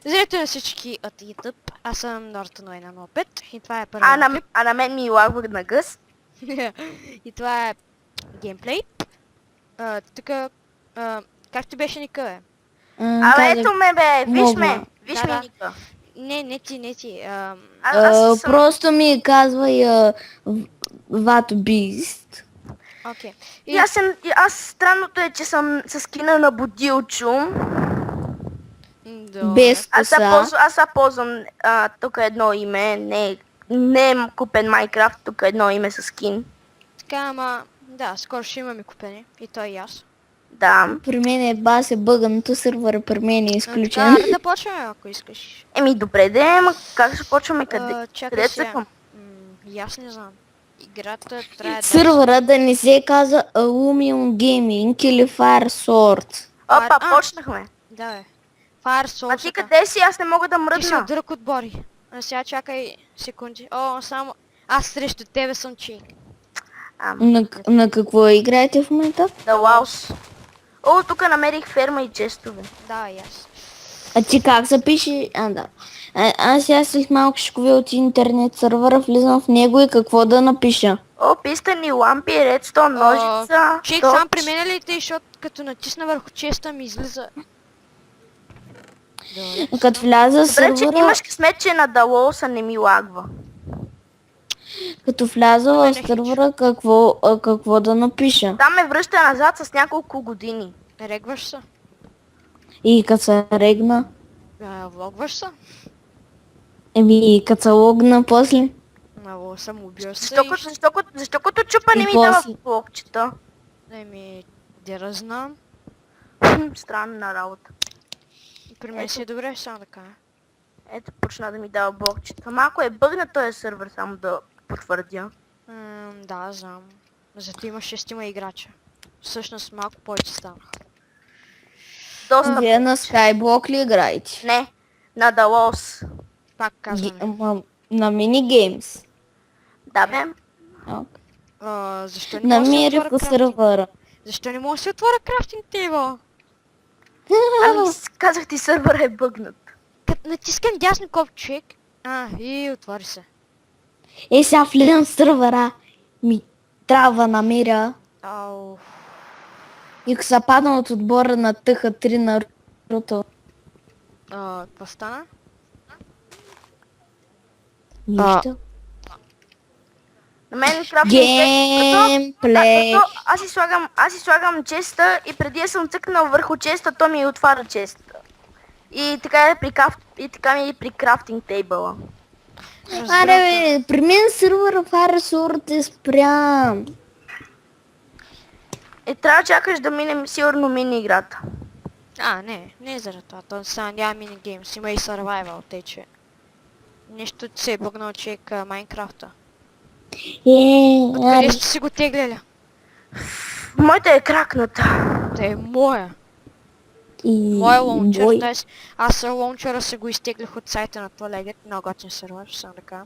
Здравейте на всички от YouTube. Аз съм Norton105 и това е първият клип. А на мен ми лагва на гъс. И това е геймплей. Тук, как ти беше ника, бе? Абе ето ме бе, виж много. ме, виж Да, ми да. ника. Не ти. Аз съм... Просто ми казва Вато Бист. Окей. И аз странното е, че съм с скина на Будилчо. Без коса. Аз ползвам тук едно име, не е купен Майнкрафт, тук едно име с скин. Така, ама, да, скоро ще имаме купени. И той и аз. Да. При мен е басе бъганото, сървъра при мен е изключен. Така, да почваме, ако искаш. Еми добре де, ама как ще почваме къде? Чакай Къде сега. цъкам? И аз не знам. Играта трябва да... Сървъра да не се казва Alumium Gaming или Fire Sword. Опа, А. почнахме. Да, бе. Fire Soul. А ти къде си? Аз не мога да Ти си мръдна. от друг отбори. А сега чакай секунди. О, само... Аз срещу тебе съм чик. На какво играете в момента? Да, Лаус. О, тук намерих ферма и честове. Да, и аз. А ти как се пише? Да. Аз сега след малко ще ковя от интернет сървъра, влизам в него и какво да напиша? О, пистани, лампи, редстон, ножица. Чик, точ. сам при мен ли те, защото като натисна върху честа ми излиза. Добре. Като вляза в Добре, че сървъра, имаш късмет, че на Далоуса не ми лагва. като вляза в сървъра, какво да напиша? Там ме връща назад с няколко години. Регваш се. И като се регна, Влогваш се. и като се логна после, Много съм убил се. Защо като чупа не И ми дава после? блокчета? Еми, де да знам. Странна работа. При мен си е добре, само да кажа. Ето почна да ми дава блокчета. Малко е бъгна този сервер, само да потвърдя. Да, знам. Зато има 6 играча. Всъщност малко повече станаха. Доста. вие на Skyblock ли играете? Не, на Далоус. Пак казваме. На минигеймс. Да бе. Защо не мога да се Намери отворя по крафтинг? сървъра. Защо не мога да се отворя крафтинг тейбъл? Ами казах ти сервер е бъгнат. Като натискам дясно копчик. И отвори се. Сега влизам в сървъра. Ми трябва да намеря. Ау. И ако са падна от отбора на тъха 3 на Руто. Какво стана? Нищо. На мен крафтинг Геймплей. аз си слагам честа и преди да съм цъкнал върху честа, то ми отваря честа. И така ми е при крафтинг тейбъла. Аре бе, при мен сървъра Fire Sword е спрям. Трябва да чакаш да минем сигурно мини играта. Не е заради това. То сега няма минигеймс. Има и survival, тъй че... Нещо се е бъгнал човек Майнкрафта. Откъде сте си го тегляли? Моята е кракната. Та е моя. И Моя лаунчер, бой. т.е. аз лаунчера се го изтеглих от сайта на това легет. Много готин сервер, само да кажа.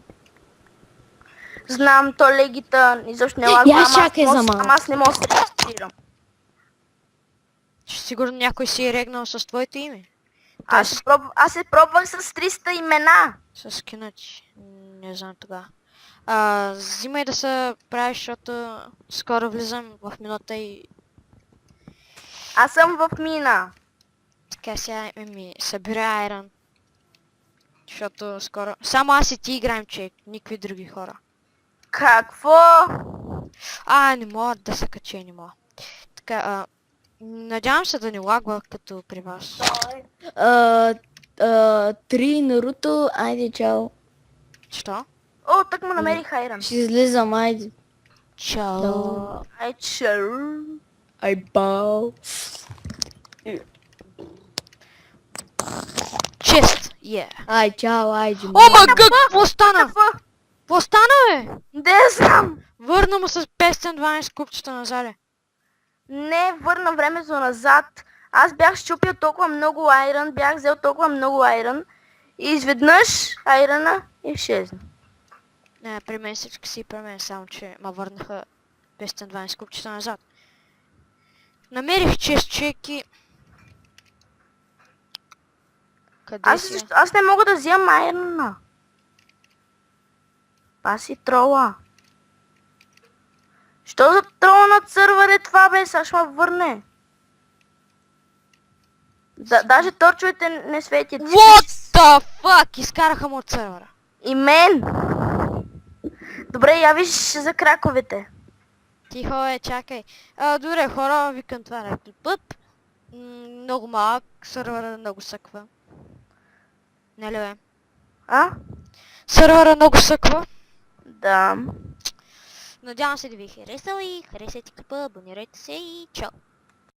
Знам, то легита изобщо не лагва, чакай за малко. ама аз не мога да се регистрирам. Сигурно някой си е регнал с твоето име. Аз се пробвах с 300 имена. С скинати. Не знам тогава. Взимай да се правиш, защото скоро влизам в минута и Аз съм в мина. така сега събира айрон. Защото скоро... Само аз и ти играем, че никакви други хора. Какво? Не мога да се кача, не мога. Така, надявам се да не лагва като при вас. 3 Наруто, айде чао. Що? О, так му намерих айрон. Ще излизам, айде. Чао. Ай, чар. Ай, бау. Чест! Ай, чао, айде. О, мага! Какво стана? Какво стана, бе? Не знам. Върна му с 512 купчета назад. Не, върна времето назад. Аз бях щупил толкова много айрон, бях взел толкова много айрон и изведнъж айрона изчезна. Не, при мен всички си при мен, само че ма върнаха 512 купчета назад. Намерих чест чеки. Къде си? Аз не мога да вземам айрона. Паси трола. Що за трола над сървър е това, бе? Сега ще ме върне. Даже торчовете не светят. What the fuck? Изкараха му от сървъра. И мен! Добре, я виж за краковете. Тихо е, чакай. Добре, хора, викам това рептопът. Много малък, сървъра много съква. Нали бе? А? Сървъра много съква. Да. Надявам се да ви е харесал и харесайте къпа, абонирайте се и чао!